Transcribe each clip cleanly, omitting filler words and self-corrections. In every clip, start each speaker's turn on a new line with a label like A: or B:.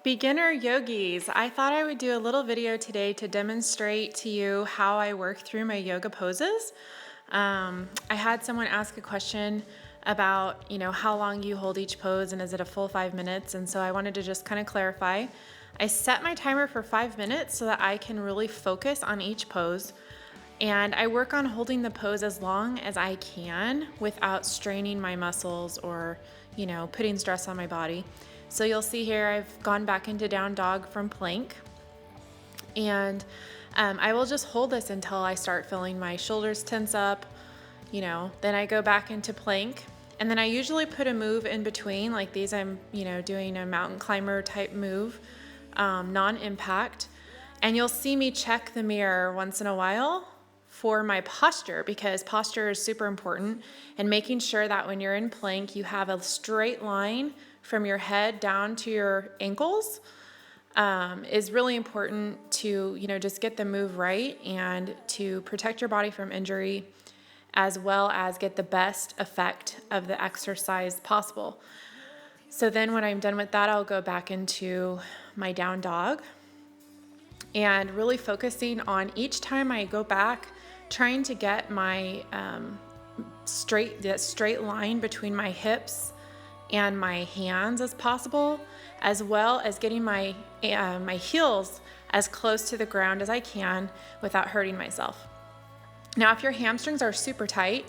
A: Beginner yogis, I thought I would do a little video today to demonstrate to you how I work through my yoga poses. I had someone ask a question about, how long you hold each pose and is it a full 5 minutes? And so I wanted to just kind of clarify. I set my timer for 5 minutes so that I can really focus on each pose. And I work on holding the pose as long as I can without straining my muscles or, putting stress on my body. So you'll see here I've gone back into down dog from plank, and I will just hold this until I start feeling my shoulders tense up, then I go back into plank, and then I usually put a move in between like these. I'm, doing a mountain climber type move, non-impact, and you'll see me check the mirror once in a while for my posture, because posture is super important, and making sure that when you're in plank you have a straight line from your head down to your ankles is really important to just get the move right and to protect your body from injury, as well as get the best effect of the exercise possible. So then when I'm done with that, I'll go back into my down dog and really focusing on each time I go back, trying to get my straight line between my hips and my hands as possible, as well as getting my heels as close to the ground as I can without hurting myself. Now, if your hamstrings are super tight,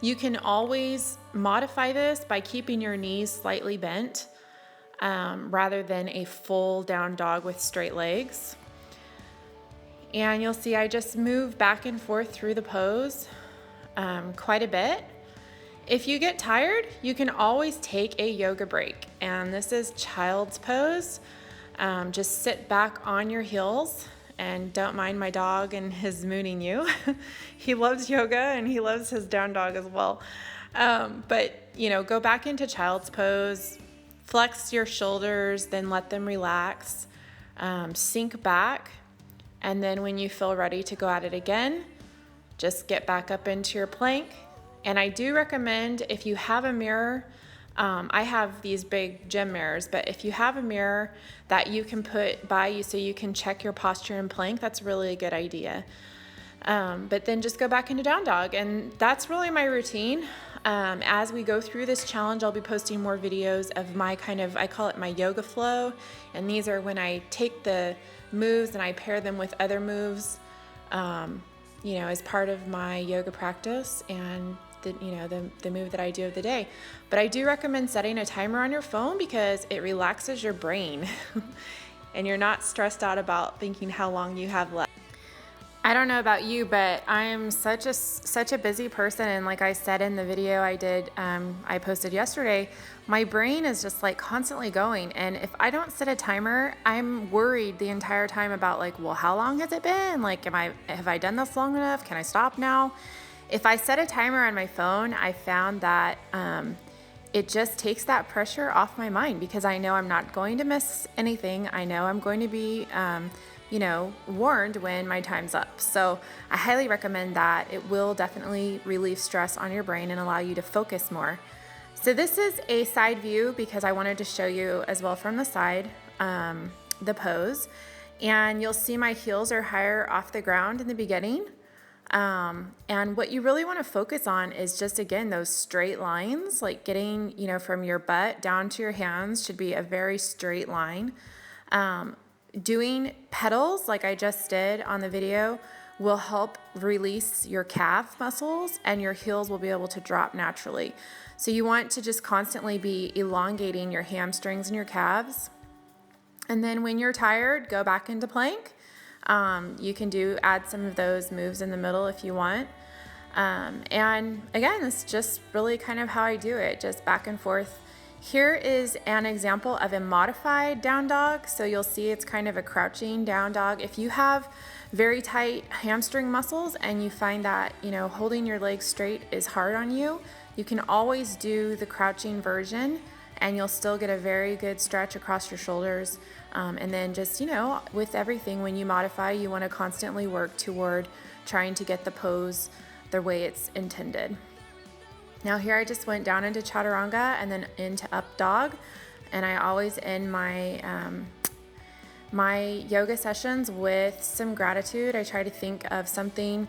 A: you can always modify this by keeping your knees slightly bent rather than a full down dog with straight legs. And you'll see I just move back and forth through the pose quite a bit. If you get tired, you can always take a yoga break, and this is child's pose. Just sit back on your heels and don't mind my dog and his mooning you. He loves yoga and he loves his down dog as well. But go back into child's pose, flex your shoulders, then let them relax, sink back, and then when you feel ready to go at it again, just get back up into your plank. And I do recommend, if you have a mirror, I have these big gym mirrors, but if you have a mirror that you can put by you so you can check your posture in plank, that's really a good idea. But then just go back into down dog, and that's really my routine. As we go through this challenge, I'll be posting more videos of my I call it my yoga flow, and these are when I take the moves and I pair them with other moves, as part of my yoga practice and the move that I do of the day. But I do recommend setting a timer on your phone because it relaxes your brain and you're not stressed out about thinking how long you have left. I don't know about you, but I am such a busy person, and like I said in the video I posted yesterday, my brain is just like constantly going, and if I don't set a timer, I'm worried the entire time about how long has it been? Have I done this long enough? Can I stop now? If I set a timer on my phone, I found that it just takes that pressure off my mind, because I know I'm not going to miss anything. I know I'm going to be warned when my time's up. So I highly recommend that. It will definitely relieve stress on your brain and allow you to focus more. So this is a side view because I wanted to show you as well from the side the pose. And you'll see my heels are higher off the ground in the beginning. And what you really want to focus on is just, again, those straight lines, like getting, from your butt down to your hands should be a very straight line. Doing pedals like I just did on the video will help release your calf muscles, and your heels will be able to drop naturally. So you want to just constantly be elongating your hamstrings and your calves. And then when you're tired, go back into plank. You can add some of those moves in the middle if you want. And again, it's just really kind of how I do it, just back and forth. Here is an example of a modified down dog. So you'll see it's kind of a crouching down dog. If you have very tight hamstring muscles and you find that, holding your legs straight is hard on you, you can always do the crouching version and you'll still get a very good stretch across your shoulders. And then just, with everything, when you modify, you want to constantly work toward trying to get the pose the way it's intended. Now here I just went down into chaturanga and then into up dog, and I always end my my yoga sessions with some gratitude. I try to think of something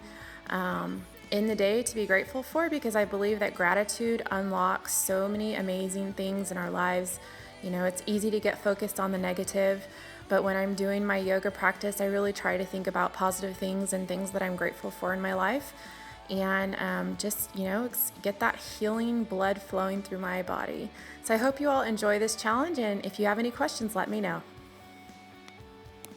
A: in the day to be grateful for, because I believe that gratitude unlocks so many amazing things in our lives. It's easy to get focused on the negative, but when I'm doing my yoga practice, I really try to think about positive things and things that I'm grateful for in my life, and just get that healing blood flowing through my body. So I hope you all enjoy this challenge, and if you have any questions, let me know.